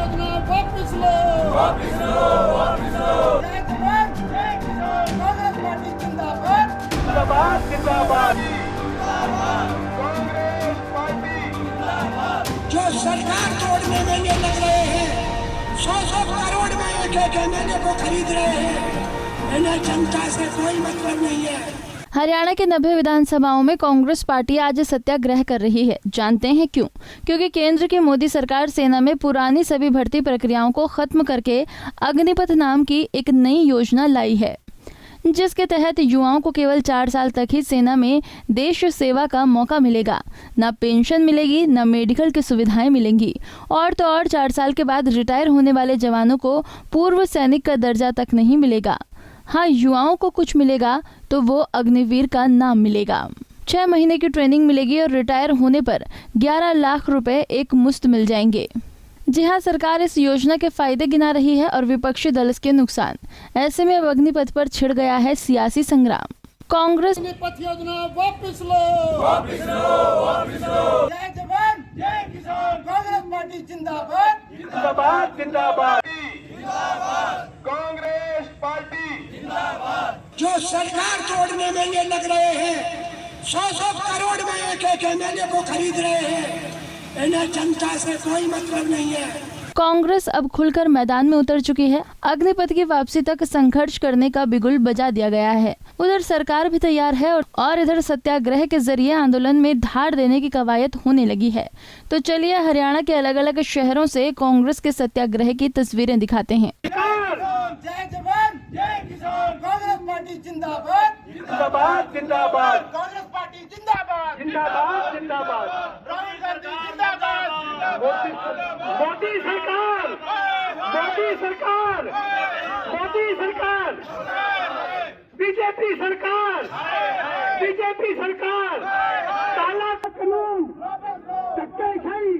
योजना वापस लो, वापस लो, वापस लो। जय जवान जय किसान, कांग्रेस पार्टी जिंदाबाद, जिंदाबाद, जिंदाबाद, जिंदाबाद, कांग्रेस पार्टी जिंदाबाद। जो सरकार तोड़ने में ये लग रहे हैं, 100 करोड़ में एक एमएलए को खरीद रहे हैं, इन्हें जनता से कोई मतलब नहीं है। हरियाणा के 90 विधानसभाओं में कांग्रेस पार्टी आज सत्याग्रह कर रही है। जानते हैं क्यों? क्योंकि केंद्र की मोदी सरकार सेना में पुरानी सभी भर्ती प्रक्रियाओं को खत्म करके अग्निपथ नाम की एक नई योजना लाई है, जिसके तहत युवाओं को केवल 4 साल तक ही सेना में देश सेवा का मौका मिलेगा। न पेंशन मिलेगी, न मेडिकल की सुविधाएं मिलेंगी, और तो और 4 साल के बाद रिटायर होने वाले जवानों को पूर्व सैनिक का दर्जा तक नहीं मिलेगा। हाँ, युवाओं को कुछ मिलेगा तो वो अग्निवीर का नाम मिलेगा। 6 महीने की ट्रेनिंग मिलेगी और रिटायर होने पर 11 लाख रुपए एक मुश्त मिल जाएंगे। जी हाँ, सरकार इस योजना के फायदे गिना रही है और विपक्षी दल इसके नुकसान। ऐसे में अब अग्निपथ पर छिड़ गया है सियासी संग्राम। कांग्रेस अग्निपथ योजना वापस लो, वापस लो, वापस लो। जय जवान जय किसान, कांग्रेस पार्टी जिंदाबाद, जिंदाबाद, जिंदाबाद, जिंदाबाद, कांग्रेस पार्टी जिंदाबाद। जो सरकार तोड़ने में ये लग रहे हैं, 100 करोड़ में एक एमएलए को खरीद रहे हैं, इन्हें जनता से कोई मतलब नहीं है। कांग्रेस अब खुलकर मैदान में उतर चुकी है। अग्निपथ की वापसी तक संघर्ष करने का बिगुल बजा दिया गया है। उधर सरकार भी तैयार है और इधर सत्याग्रह के जरिए आंदोलन में धार देने की कवायद होने लगी है। तो चलिए हरियाणा के अलग अलग शहरों से कांग्रेस के सत्याग्रह की तस्वीरें दिखाते हैं। जय जवान जय किसान, कांग्रेस पार्टी जिंदाबाद, जिंदाबाद, जिंदाबाद, कांग्रेस पार्टी जिंदाबाद, जिंदाबाद, जिंदाबाद, राहुल गांधी जिंदाबाद, मोदी सरकार, मोदी सरकार, मोदी सरकार, बीजेपी सरकार, बीजेपी सरकार, काला कानून, धक्केशाही,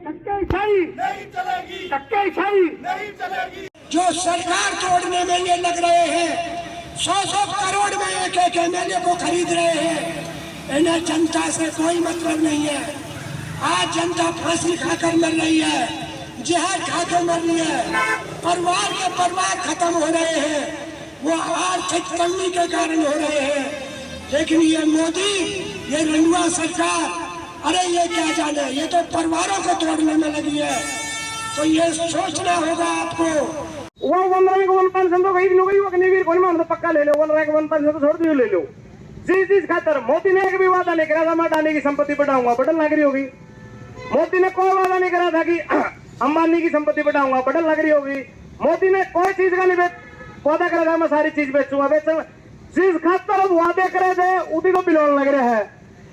धक्केशाही नहीं चलेगी, धक्केशाही नहीं चलेगी। जो सरकार तोड़ने में ये लग रहे हैं, 100 करोड़ में एक एमएलए को खरीद रहे हैं, इन्हें जनता से कोई मतलब नहीं है। आज जनता फांसी खाकर मर रही है, जहर खाकर मर रही है, परिवार के परिवार खत्म हो रहे हैं, वो आर्थिक तंगी के कारण हो रहे हैं। लेकिन ये मोदी, ये रंडुआ सरकार, अरे ये क्या जाने, ये तो परिवारों को तोड़ने में लगी है। तो ये सोचना होगा आपको। वो 1,500 तो कहीं नहीं वो अग्निवीर कोई मान तो पक्का ले लो, 1,500 तो छोड़ दियो ले लो। जिस खातर मोदी ने एक भी वादा नहीं करा था मैं अडानी की संपत्ति बढ़ाऊंगा, बटन लग रही होगी। मोदी ने कोई वादा नहीं करा था कि अंबानी की संपत्ति बढ़ाऊंगा, बटन लग रही होगी। मोदी ने कोई चीज का नहीं वादा करा था मैं सारी चीज बेचूंगा। जिस खातर अब वादे करे थे उसी को पिलौन लग रहा है,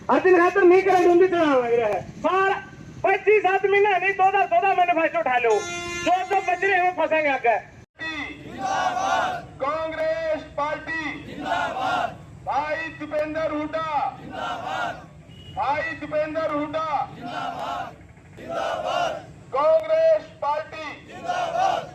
और जिन खातर नहीं करे उनकी चढ़ान लग रहा है। 25 आदमी ने नहीं 14 मैनिफेस्टो उठा लो, जो बच रहे हैं फंसेंगे आगे। कांग्रेस पार्टी जिंदाबाद, भाई दीपेंद्र हुड्डा जिंदाबाद, भाई दीपेंद्र हुड्डा जिंदाबाद, जिंदाबाद, कांग्रेस पार्टी जिंदाबाद,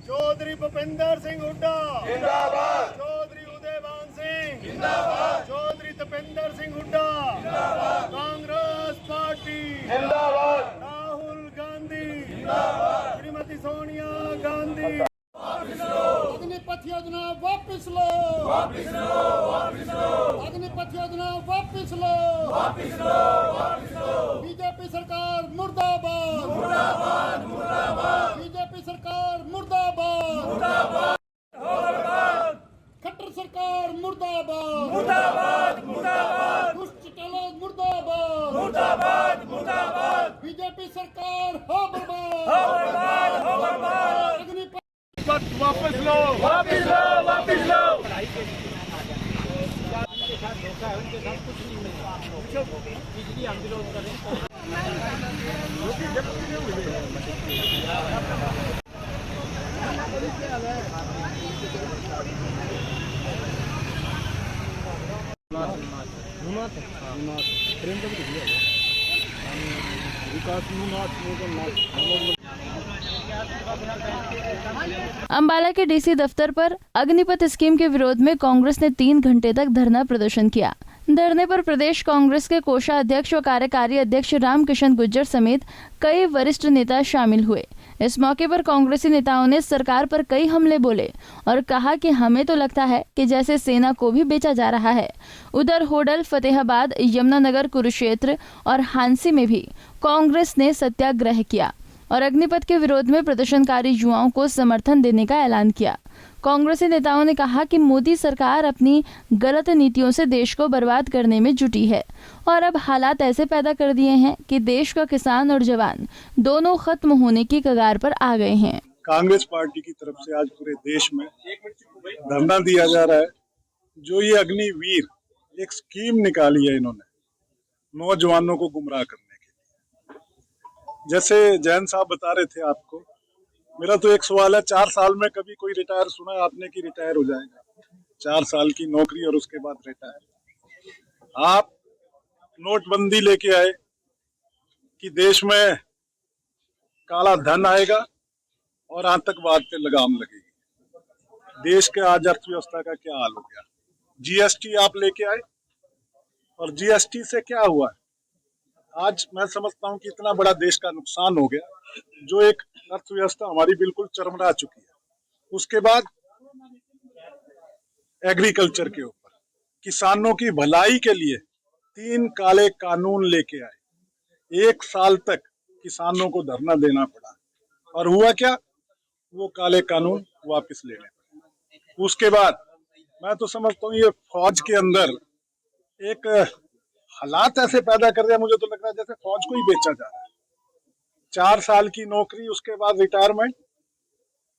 चौधरी भूपेंद्र सिंह हुड्डा जिंदाबाद, चौधरी उदयभान सिंह जिंदाबाद, चौधरी दीपेंद्र सिंह हुड्डा जिंदाबाद, कांग्रेस पार्टी जिंदाबाद, राहुल गांधी जिंदाबाद, श्रीमती सोनिया गांधी। अग्निपथ योजना वापस लो, वापस लो, वापस लो। अग्निपथ योजना वापस लो, वापस लो, वापस लो। बीजेपी सरकार मुर्दाबाद, मुर्दाबाद, मुर्दाबाद। बीजेपी सरकार मुर्दाबाद, मुर्दाबाद, मुर्दाबाद। खट्टर सरकार मुर्दाबाद, मुर्दाबाद, मुर्दाबाद। दुष्ट चलो मुर्दाबाद, मुर्दाबाद, मुर्दाबाद। बीजेपी सरकार हो बर्बाद, हो बर्बाद, हो बर्बाद। अग्निपथ वापस लो, वापस लो, वापस लो। बिजली हम विरोध करें। अंबाला के डीसी दफ्तर पर अग्निपथ स्कीम के विरोध में कांग्रेस ने 3 घंटे तक धरना प्रदर्शन किया। धरने पर प्रदेश कांग्रेस के कोषाध्यक्ष व कार्यकारी अध्यक्ष रामकिशन गुर्जर समेत कई वरिष्ठ नेता शामिल हुए। इस मौके पर कांग्रेसी नेताओं ने सरकार पर कई हमले बोले और कहा कि हमें तो लगता है कि जैसे सेना को भी बेचा जा रहा है। उधर होडल, फतेहाबाद, यमुनानगर, कुरुक्षेत्र और हांसी में भी कांग्रेस ने सत्याग्रह किया और अग्निपथ के विरोध में प्रदर्शनकारी युवाओं को समर्थन देने का ऐलान किया। कांग्रेसी नेताओं ने कहा कि मोदी सरकार अपनी गलत नीतियों से देश को बर्बाद करने में जुटी है और अब हालात ऐसे पैदा कर दिए हैं कि देश का किसान और जवान दोनों खत्म होने की कगार पर आ गए हैं। कांग्रेस पार्टी की तरफ से आज पूरे देश में धरना दिया जा रहा है। जो ये अग्निवीर एक स्कीम निकाली है इन्होंने नौजवानों को गुमराह करने के लिए। जैसे जैन साहब बता रहे थे आपको, मेरा तो एक सवाल है, 4 साल में कभी कोई रिटायर सुना है आपने कि रिटायर हो जाएगा? 4 साल की नौकरी और उसके बाद रिटायर। आप नोटबंदी लेके आए कि देश में काला धन आएगा और आतंकवाद पे लगाम लगेगी। देश के आज अर्थव्यवस्था का क्या हाल हो गया? जीएसटी आप लेके आए और जीएसटी से क्या हुआ? आज मैं समझता हूं कि इतना बड़ा देश का नुकसान हो गया, जो एक अर्थव्यवस्था हमारी बिल्कुल चरमरा चुकी है। उसके बाद एग्रीकल्चर के ऊपर किसानों की भलाई के लिए 3 काले कानून लेके आए। 1 साल तक किसानों को धरना देना पड़ा और हुआ क्या? वो काले कानून वापस लेने पड़े। उसके बाद मैं तो समझता हूँ ये फौज के अंदर एक हालात ऐसे पैदा कर रहे हैं, मुझे तो लग रहा है जैसे फौज को ही बेचा जा रहा है। 4 साल की नौकरी, उसके बाद रिटायरमेंट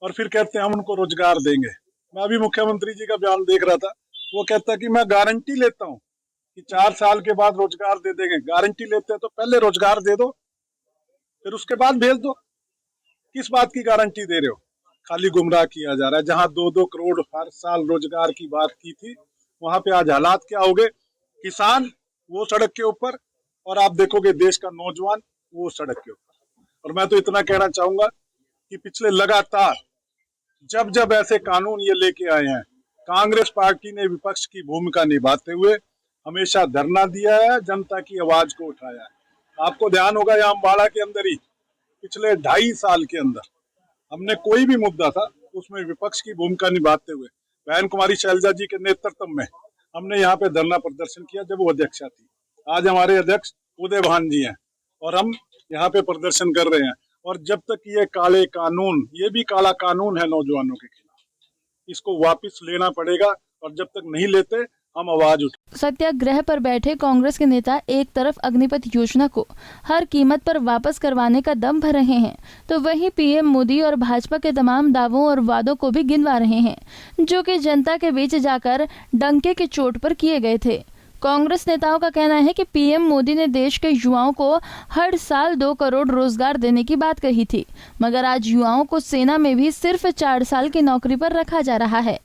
और फिर कहते हैं हम उनको रोजगार देंगे। मैं अभी मुख्यमंत्री जी का बयान देख रहा था, वो कहता कि मैं गारंटी लेता हूँ कि 4 साल के बाद रोजगार दे देंगे। गारंटी लेते हैं तो पहले रोजगार दे दो, फिर उसके बाद भेज दो। किस बात की गारंटी दे रहे हो? खाली गुमराह किया जा रहा है। जहां 2-2 करोड़ हर साल रोजगार की बात की थी, वहां पे आज हालात क्या हो गए? किसान वो सड़क के ऊपर और आप देखोगे देश का नौजवान वो सड़क के ऊपर। और मैं तो इतना कहना चाहूंगा कि पिछले लगातार जब जब ऐसे कानून ये लेके आए हैं, कांग्रेस पार्टी ने विपक्ष की भूमिका निभाते हुए हमेशा धरना दिया है, जनता की आवाज को उठाया है। आपको ध्यान होगा यहाँ अम्बाड़ा के अंदर ही पिछले 2.5 साल के अंदर हमने कोई भी मुद्दा था उसमें विपक्ष की भूमिका निभाते हुए बहन कुमारी शैलजा जी के नेतृत्व में हमने यहाँ पे धरना प्रदर्शन किया जब वो अध्यक्षा थी। आज हमारे अध्यक्ष उदय भान जी हैं और हम यहाँ पे प्रदर्शन कर रहे हैं। और जब तक ये काले कानून, ये भी काला कानून है नौजवानों के खिलाफ, इसको वापस लेना पड़ेगा और जब तक नहीं लेते हम आवाज उठा। सत्याग्रह पर बैठे कांग्रेस के नेता एक तरफ अग्निपथ योजना को हर कीमत पर वापस करवाने का दम भर रहे हैं, तो वहीं पीएम मोदी और भाजपा के तमाम दावों और वादों को भी गिनवा रहे हैं, जो कि जनता के बीच जाकर डंके की चोट पर किए गए थे। कांग्रेस नेताओं का कहना है कि पीएम मोदी ने देश के युवाओं को हर साल 2 करोड़ रोजगार देने की बात कही थी, मगर आज युवाओं को सेना में भी सिर्फ 4 साल की नौकरी पर रखा जा रहा है।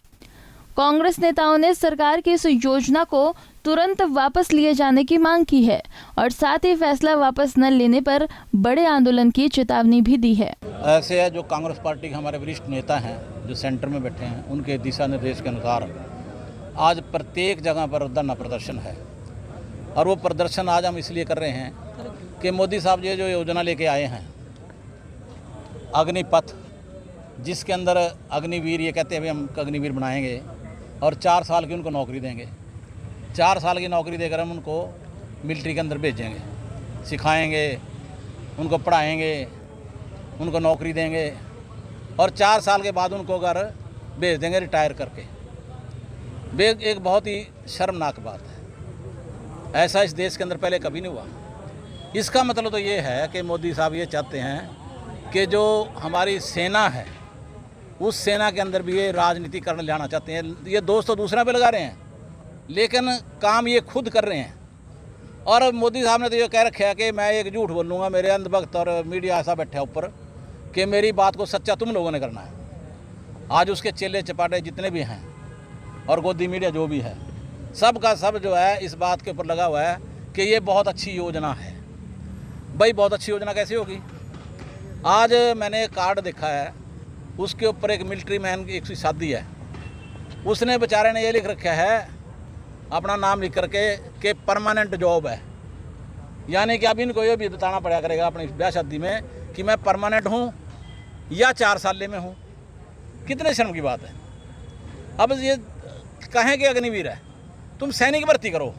कांग्रेस नेताओं ने सरकार की इस योजना को तुरंत वापस लिए जाने की मांग की है और साथ ही फैसला वापस न लेने पर बड़े आंदोलन की चेतावनी भी दी है। ऐसे है जो कांग्रेस पार्टी के हमारे वरिष्ठ नेता हैं जो सेंटर में बैठे हैं, उनके दिशा निर्देश के अनुसार आज प्रत्येक जगह पर धरना प्रदर्शन है। और वो प्रदर्शन आज हम इसलिए कर रहे हैं कि मोदी साहब ये जो योजना लेके आए हैं अग्निपथ, जिसके अंदर अग्निवीर, ये कहते हैं भाई हम अग्निवीर बनाएंगे और 4 साल की उनको नौकरी देंगे। 4 साल की नौकरी देकर हम उनको मिलिट्री के अंदर भेजेंगे, सिखाएंगे, उनको पढ़ाएंगे, उनको नौकरी देंगे और 4 साल के बाद उनको घर भेज देंगे रिटायर करके। एक बहुत ही शर्मनाक बात है, ऐसा इस देश के अंदर पहले कभी नहीं हुआ। इसका मतलब तो ये है कि मोदी साहब ये चाहते हैं कि जो हमारी सेना है उस सेना के अंदर भी ये राजनीति करने लाना चाहते हैं। ये दोष तो दूसरे पे लगा रहे हैं, लेकिन काम ये खुद कर रहे हैं। और मोदी साहब ने तो ये कह रखा है कि मैं एक झूठ बोलूँगा, मेरे अंधभक्त और मीडिया ऐसा बैठा ऊपर कि मेरी बात को सच्चा तुम लोगों ने करना है। आज उसके चेले चपाटे जितने भी हैं और गोदी मीडिया जो भी है, सब का सब जो है इस बात के ऊपर लगा हुआ है कि ये बहुत अच्छी योजना है। भाई बहुत अच्छी योजना कैसे होगी? आज मैंने एक कार्ड देखा है, उसके ऊपर एक मिलिट्री मैन की एक शादी है, उसने बेचारे ने ये लिख रखा है अपना नाम लिख करके कि परमानेंट जॉब है, यानी कि अब इनको ये भी बताना पड़ा करेगा अपनी ब्याह शादी में कि मैं परमानेंट हूँ या 4 साल में हूँ। कितने शर्म की बात है। अब ये कहें कि अग्निवीर है, तुम सैनिक भर्ती करो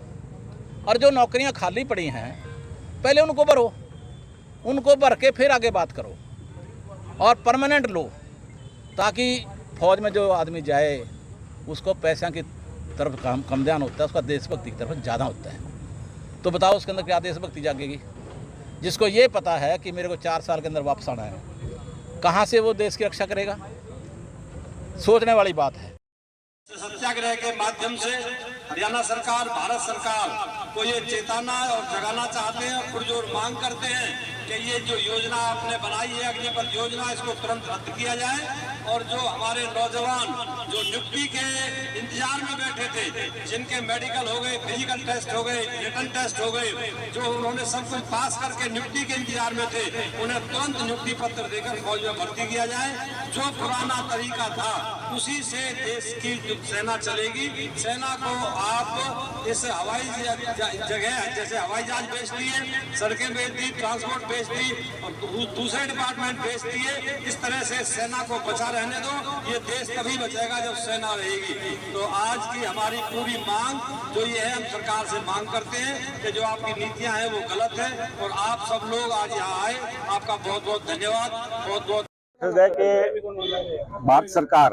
और जो नौकरियां खाली पड़ी हैं पहले उनको भरो, उनको भर के फिर आगे बात करो और परमानेंट लो, ताकि फौज में जो आदमी जाए उसको पैसा की तरफ कम ध्यान होता है, उसका देशभक्ति की तरफ ज़्यादा होता है। तो बताओ उसके अंदर क्या देशभक्ति जागेगी? जिसको ये पता है कि मेरे को 4 साल के अंदर वापस आना है, कहाँ से वो देश की रक्षा करेगा? सोचने वाली बात है। सत्याग्रह के माध्यम से हरियाणा सरकार, भारत सरकार को ये चेताना और जगाना चाहते हैं और पुरजोर मांग करते हैं कि ये जो योजना आपने बनाई है अग्निपथ योजना, इसको तुरंत रद्द किया जाए और जो हमारे नौजवान जो नियुक्ति के इंतजार में बैठे थे, जिनके मेडिकल हो गए, फिजिकल टेस्ट हो गए, रिटन टेस्ट हो गए, जो उन्होंने सब कुछ पास करके नियुक्ति के इंतजार में थे, उन्हें तुरंत नियुक्ति पत्र देकर फौज में भर्ती किया जाए। जो पुराना तरीका था उसी से देश की सेना चलेगी। सेना को आप इस हवाई जगह जैसे हवाई जहाज बेच दिए, सड़कें बेच दी, ट्रांसपोर्ट बेच दी और दूसरे डिपार्टमेंट बेच दिए, इस तरह से सेना को बचा रहने दो। ये देश तभी बचेगा जब सेना रहेगी। तो आज की हमारी पूरी मांग जो ये है, हम सरकार से मांग करते हैं कि जो आपकी नीतियां हैं वो गलत है और आप सब लोग आज यहाँ आए, आपका बहुत बहुत धन्यवाद। बहुत बहुत है कि भारत सरकार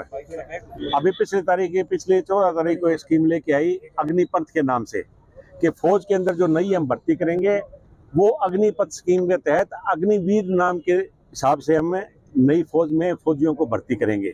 अभी पिछली 14 तारीख को एक स्कीम लेके आई अग्निपथ के नाम से कि फौज के अंदर जो नई हम भर्ती करेंगे वो अग्निपथ स्कीम के तहत अग्निवीर नाम के हिसाब से हम नई फौज में फौजियों को भर्ती करेंगे।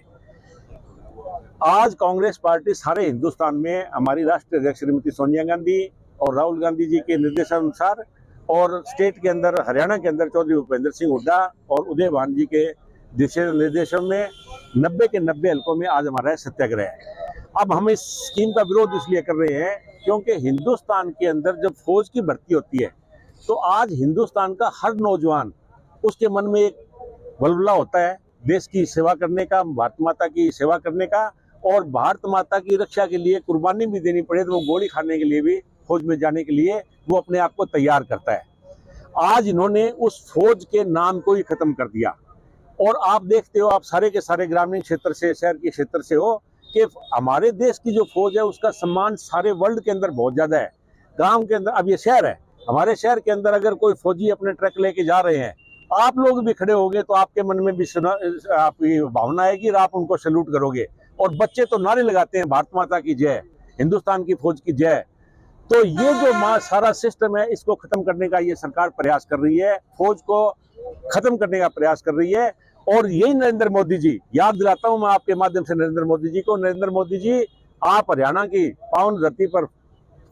आज कांग्रेस पार्टी सारे हिंदुस्तान में हमारी राष्ट्रीय अध्यक्ष श्रीमती सोनिया गांधी और राहुल गांधी जी के निर्देशानुसार और स्टेट के अंदर हरियाणा के अंदर चौधरी भूपेंद्र सिंह हुड्डा और उदय भान जी के निर्देशन में 90 के 90 हलकों में आज हमारा सत्याग्रह है। अब हम इस स्कीम का विरोध इसलिए कर रहे हैं क्योंकि हिंदुस्तान के अंदर जब फौज की भर्ती होती है तो आज हिंदुस्तान का हर नौजवान उसके मन में एक बलबला होता है देश की सेवा करने का, भारत माता की सेवा करने का, और भारत माता की रक्षा के लिए कुर्बानी भी देनी पड़े तो वो गोली खाने के लिए भी फौज में जाने के लिए वो अपने आप को तैयार करता है। आज इन्होंने उस फौज के नाम को ही खत्म कर दिया और आप देखते हो, आप सारे के सारे ग्रामीण क्षेत्र से, शहर के क्षेत्र से हो कि हमारे देश की जो फौज है उसका सम्मान सारे वर्ल्ड के अंदर बहुत ज्यादा है। गांव के अंदर, अब ये शहर है, हमारे शहर के अंदर अगर कोई फौजी अपने ट्रक लेके जा रहे हैं, आप लोग भी खड़े होगे तो आपके मन में भी आपकी भावना आएगी और आप उनको सैल्यूट करोगे। और बच्चे तो नारे लगाते हैं भारत माता की जय, हिंदुस्तान की फौज की जय। तो ये जो सारा सिस्टम है इसको खत्म करने का ये सरकार प्रयास कर रही है, फौज को खत्म करने का प्रयास कर रही है। और यही नरेंद्र मोदी जी, याद दिलाता हूं मैं आपके माध्यम से नरेंद्र मोदी जी को, नरेंद्र मोदी जी आप हरियाणा की पावन धरती पर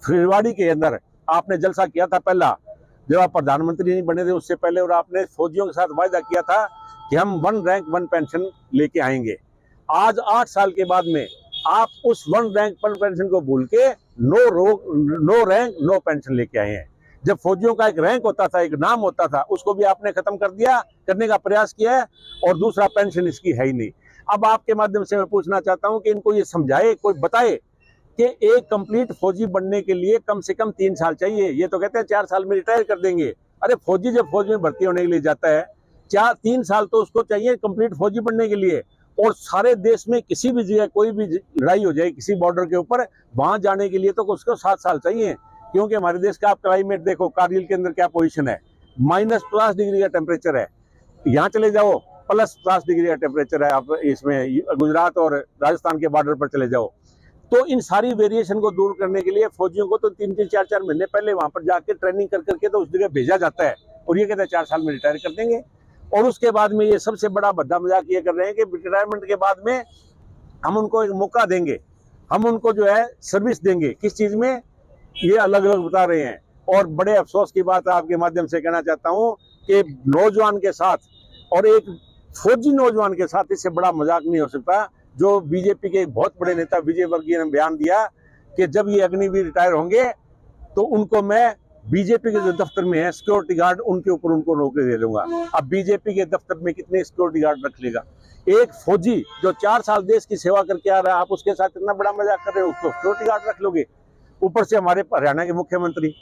फुलवाड़ी के अंदर आपने जलसा किया था पहला, जब आप प्रधानमंत्री नहीं बने थे उससे पहले, और आपने फौजियों के साथ वायदा किया था कि हम 1 रैंक 1 पेंशन लेके आएंगे। आज 8 साल के बाद में आप उस 1 रैंक 1 पेंशन को भूल के नो रैंक नो पेंशन लेके आए हैं। जब फौजियों का एक रैंक होता था, एक नाम होता था, उसको भी आपने खत्म कर दिया, करने का प्रयास किया है। और दूसरा, पेंशन इसकी है ही नहीं। अब आपके माध्यम से मैं पूछना चाहता हूं कि इनको ये समझाए, कोई बताए कि एक कंप्लीट फौजी बनने के लिए कम से कम 3 साल चाहिए। ये तो कहते हैं 4 साल में रिटायर कर देंगे। अरे फौजी जब फौज में भर्ती होने के लिए जाता है 3 साल तो उसको चाहिए कंप्लीट फौजी बनने के लिए। और सारे देश में किसी भी जगह कोई भी लड़ाई हो जाए किसी बॉर्डर के ऊपर, वहां जाने के लिए तो उसको 7 साल चाहिए। क्योंकि हमारे देश का आप क्लाइमेट देखो, कारगिल के अंदर क्या पोजीशन है, -50 डिग्री का टेम्परेचर है। यहाँ चले जाओ +50 डिग्री का टेम्परेचर है। आप इसमें गुजरात और राजस्थान के बॉर्डर पर चले जाओ। तो इन सारी वेरिएशन को दूर करने के लिए फौजियों को तो 3-3, 4-4 महीने पहले वहां पर जाके ट्रेनिंग कर करके तो उस जगह भेजा जाता है। और ये कहते हैं 4 साल में रिटायर कर देंगे। और उसके बाद में ये सबसे बड़ा भद्दा मजाक ये कर रहे हैं कि रिटायरमेंट के बाद में हम उनको एक मौका देंगे, हम उनको जो है सर्विस देंगे। किस चीज में, ये अलग अलग बता रहे हैं। और बड़े अफसोस की बात आपके माध्यम से कहना चाहता हूं कि नौजवान के साथ और एक फौजी नौजवान के साथ इससे बड़ा मजाक नहीं हो सकता। जो बीजेपी के बहुत बड़े नेता विजय वर्गीय ने बयान दिया कि जब ये अग्निवीर रिटायर होंगे तो उनको मैं बीजेपी के जो दफ्तर में है सिक्योरिटी गार्ड, उनके ऊपर उनको नौकरी दे दूंगा। अब बीजेपी के दफ्तर में कितने सिक्योरिटी गार्ड रख लेगा? एक फौजी जो 4 साल देश की सेवा करके आ रहा है, आप उसके साथ इतना बड़ा मजाक कर रहे हो, उसको सिक्योरिटी गार्ड रख लोगे? ऊपर से हमारे हरियाणा के मुख्यमंत्री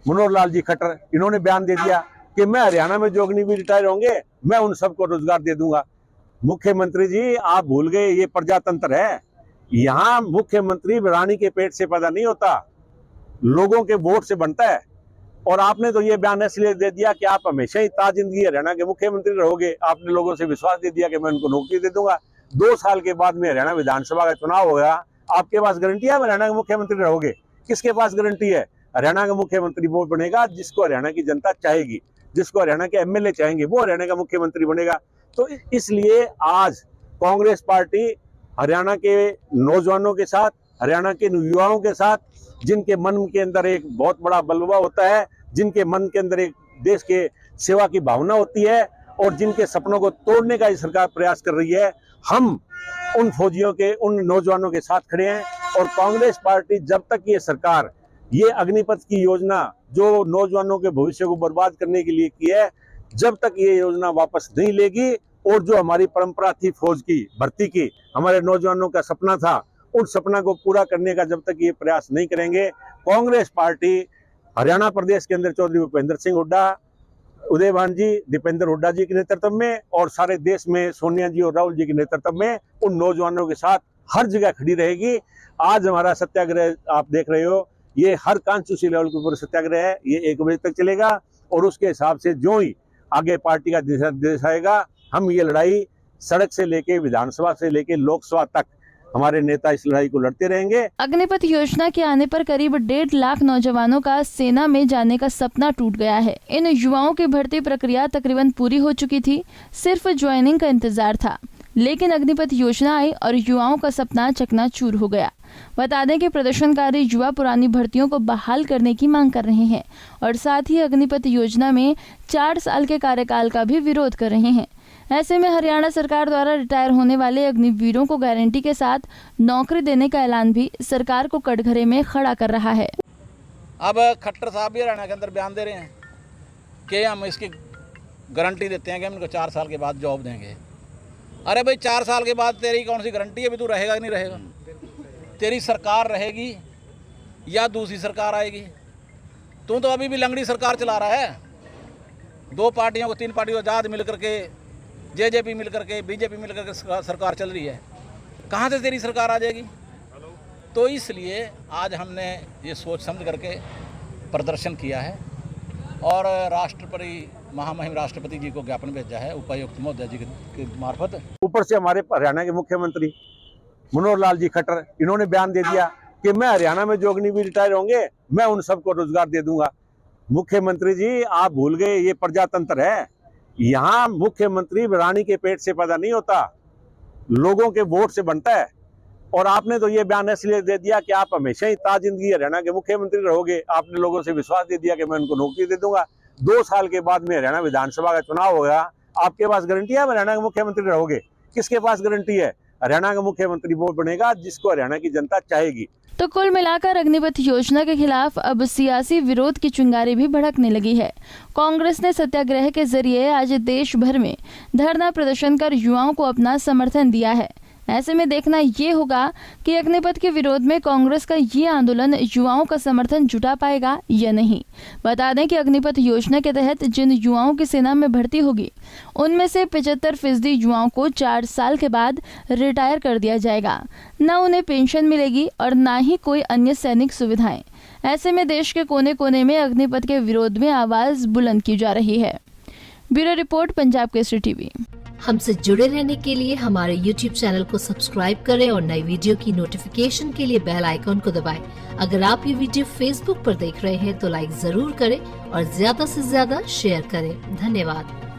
मनोहर लाल जी खट्टर, इन्होंने बयान दे दिया कि मैं हरियाणा में जो अग्निवीर रिटायर होंगे मैं उन सबको रोजगार दे दूंगा। मुख्यमंत्री जी, आप भूल गए ये प्रजातंत्र है। यहाँ मुख्यमंत्री रानी के पेट से पैदा नहीं होता, लोगों के वोट से बनता है। और आपने तो ये बयान इसलिए दे दिया कि आप हमेशा ही ताजिंदगी हरियाणा के मुख्यमंत्री रहोगे। आपने लोगों से विश्वास दे दिया कि मैं उनको नौकरी दे दूंगा। 2 साल के बाद में हरियाणा विधानसभा का चुनाव होगा, आपके पास गारंटी है हरियाणा के मुख्यमंत्री रहोगे? किसके पास गारंटी है? हरियाणा का मुख्यमंत्री वो बनेगा जिसको हरियाणा की जनता चाहेगी, जिसको हरियाणा के एमएलए चाहेंगे, वो हरियाणा का मुख्यमंत्री बनेगा। तो इसलिए आज कांग्रेस पार्टी हरियाणा के नौजवानों के साथ, हरियाणा के युवाओं के साथ, जिनके मन के अंदर एक बहुत बड़ा बलवा होता है, जिनके मन के अंदर एक देश के सेवा की भावना होती है और जिनके सपनों को तोड़ने का ये सरकार प्रयास कर रही है, हम उन फौजियों के, उन नौजवानों के साथ खड़े हैं। और कांग्रेस पार्टी जब तक ये सरकार ये अग्निपथ की योजना जो नौजवानों के भविष्य को बर्बाद करने के लिए की है, जब तक ये योजना वापस नहीं लेगी और जो हमारी परंपरा थी फौज की भर्ती की, हमारे नौजवानों का सपना था, उन सपना को पूरा करने का जब तक ये प्रयास नहीं करेंगे, कांग्रेस पार्टी हरियाणा प्रदेश के अंदर चौधरी भूपेंद्र सिंह हुड्डा, उदयभान जी, दीपेंद्र हुड्डा जी के नेतृत्व में और सारे देश में सोनिया जी और राहुल जी के नेतृत्व में उन नौजवानों के साथ हर जगह खड़ी रहेगी। आज हमारा सत्याग्रह आप देख रहे हो, ये हर कॉन्स्टिट्यूंसी लेवल के ऊपर सत्याग्रह है, ये 1 बजे तक चलेगा और उसके हिसाब से जो ही आगे पार्टी का दिशा निर्देश आएगा, हम ये लड़ाई सड़क से लेके विधानसभा से लेके लोकसभा तक हमारे नेता इस लड़ाई को लड़ते रहेंगे। अग्निपथ योजना के आने पर करीब 1.5 लाख नौजवानों का सेना में जाने का सपना टूट गया है। इन युवाओं की भर्ती प्रक्रिया तकरीबन पूरी हो चुकी थी, सिर्फ ज्वाइनिंग का इंतजार था। लेकिन अग्निपथ योजना आई और युवाओं का सपना चकनाचूर हो गया। बता दें कि प्रदर्शनकारी युवा पुरानी भर्तियों को बहाल करने की मांग कर रहे हैं और साथ ही अग्निपथ योजना में 4 साल के कार्यकाल का भी विरोध कर रहे हैं। ऐसे में हरियाणा सरकार द्वारा रिटायर होने वाले अग्निवीरों को गारंटी के साथ नौकरी देने का ऐलान भी सरकार को कटघरे में खड़ा कर रहा है। अब खट्टर साहब भी हरियाणा के अंदर बयान दे रहे हैं कि हम इसकी गारंटी देते हैं कि हम इनको 4 साल के बाद जॉब देंगे। अरे भाई 4 साल के बाद तेरी कौन सी गारंटी है भी तू रहेगा कि नहीं रहेगा? तेरी सरकार रहेगी या दूसरी सरकार आएगी? तू तो अभी भी लंगड़ी सरकार चला रहा है। 2 पार्टियों को 3 पार्टियों आजाद मिल करके, जेजेपी मिल करके, बीजेपी मिल करके सरकार चल रही है। कहाँ से तेरी सरकार आ जाएगी? तो इसलिए आज हमने ये सोच समझ करके प्रदर्शन किया है और राष्ट्रपति महामहिम राष्ट्रपति जी को ज्ञापन भेजा है उपायुक्त महोदय जी के मार्फत। ऊपर से हमारे हरियाणा के मुख्यमंत्री मनोहर लाल जी खट्टर, इन्होंने बयान दे दिया कि मैं हरियाणा में जो अग्निवीर रिटायर होंगे मैं उन सबको रोजगार दे दूंगा। मुख्यमंत्री जी, आप भूल गए ये प्रजातंत्र है। यहाँ मुख्यमंत्री रानी के पेट से पैदा नहीं होता, लोगों के वोट से बनता है। और आपने तो ये बयान इसलिए दे दिया कि आप हमेशा ही ताजिंदगी हरियाणा के मुख्यमंत्री रहोगे। आपने लोगों से विश्वास दे दिया कि मैं उनको नौकरी दे दूंगा। 2 साल के बाद में हरियाणा विधानसभा का चुनाव होगा, आपके पास गारंटी है हरियाणा के मुख्यमंत्री रहोगे? किसके पास गारंटी है? हरियाणा का मुख्यमंत्री वो बनेगा जिसको हरियाणा की जनता चाहेगी। तो कुल मिलाकर अग्निपथ योजना के खिलाफ अब सियासी विरोध की चिंगारी भी भड़कने लगी है। कांग्रेस ने सत्याग्रह के जरिए आज देश भर में धरना प्रदर्शन कर युवाओं को अपना समर्थन दिया है। ऐसे में देखना ये होगा कि अग्निपथ के विरोध में कांग्रेस का ये आंदोलन युवाओं का समर्थन जुटा पाएगा या नहीं। बता दें कि अग्निपथ योजना के तहत जिन युवाओं की सेना में भर्ती होगी उनमें से 75% युवाओं को 4 साल के बाद रिटायर कर दिया जाएगा। न उन्हें पेंशन मिलेगी और न ही कोई अन्य सैनिक सुविधाएं। ऐसे में देश के कोने कोने में अग्निपथ के विरोध में आवाज बुलंद की जा रही है। Bureau report, Punjab Kesari TV. हमसे जुड़े रहने के लिए हमारे YouTube चैनल को सब्सक्राइब करें और नई वीडियो की नोटिफिकेशन के लिए बेल आइकॉन को दबाएं। अगर आप ये वीडियो Facebook पर देख रहे हैं तो लाइक जरूर करें और ज्यादा से ज्यादा शेयर करें। धन्यवाद।